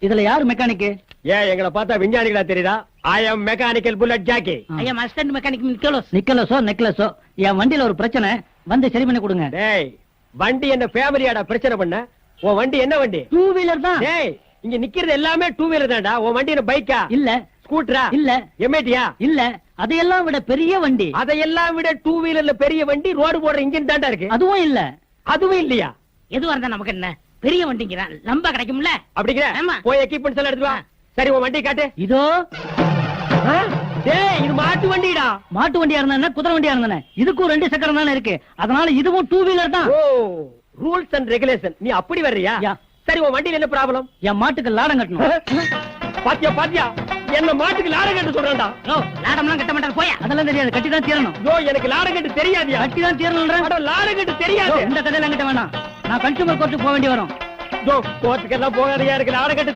இதுல யாரு மெக்கானிக்? ஏன் எங்களை பார்த்தா விஞ்ஞானிகளா தெரியுதா? ஐ அம் மெக்கானிக்கல் புல்லட் ஜாக்கி. ஐயா அசிஸ்டன்ட் மெக்கானிக் நிக்கோலஸ். நிக்கலஸோ நெக்லஸோ என் வண்டியில ஒரு பிரச்சனை வந்து சரி பண்ணி கொடுங்க. டேய் வண்டி என்ன ஃபேமிலியாடா பிரச்சனை பண்ண? உன் வண்டி என்ன வண்டி? 2 வீலர் தான். டேய் இங்க நிக்கிறது எல்லாமே 2 வீலர் தான்டா. உன் வண்டி என்ன பைக்கா? இல்ல. ஸ்கூட்டரா? இல்ல. எம்ஏடியா? இல்ல. அதையெல்லாம் விட பெரிய வண்டி. அதையெல்லாம் விட 2 வீலர்ல பெரிய வண்டி ரோடு போடுற இன்ஜின் தான்டா இருக்கு. அதுவும் இல்ல. அதுவும் இல்லையா? எதுவா இருந்தா நமக்கு என்ன? பெரிய வண்டிங்கிறான், லம்பா கிடைக்கும்ல. அப்படிங்கிற ஆமா. போய் எக்யூப்மெண்ட்ஸ் எல்லாம் எடுத்து வா. சரி உன் வண்டி காட்டு. இதோ. டேய் இது மாட்டு வண்டிடா. மாட்டு வண்டியா இருந்தானே குதிரை வண்டியா இருந்தானே இதுக்கும் 2 சக்கரம் தானே இருக்கு. அதனால இதுவும் 2 வீலர் தான். ஓ ரூல்ஸ் அண்ட் ரெகுலேஷன். நீ அப்படி வர்றியா? யா. சரி உன் வண்டியில என்ன ப்ராப்ளம்? என் மாட்டுக்கு லாடம் கட்டணும். பாத்தியா பாத்தியா என்ன மாட்டுக்கு லாடம் கட்டு சொல்றான்டா. யோ லாடம்லாம் கட்ட மாட்டாரு போயா. அதெல்லாம் தெரியாது, கட்டி தான் தீரணும். யோ எனக்கு லாடம் கட்டு தெரியாதியா? கட்டி தான் தீரணும். அட லாடம் கட்டு தெரியாது. இந்த கதையில என்கிட்ட வேணாம். நான் கன்சூமர் கோர்ட்டுக்கு போக வேண்டி வரும். யோ கோர்ட்டுக்கெல்லாம் போகாதயா, எனக்கு லாடம் கட்டு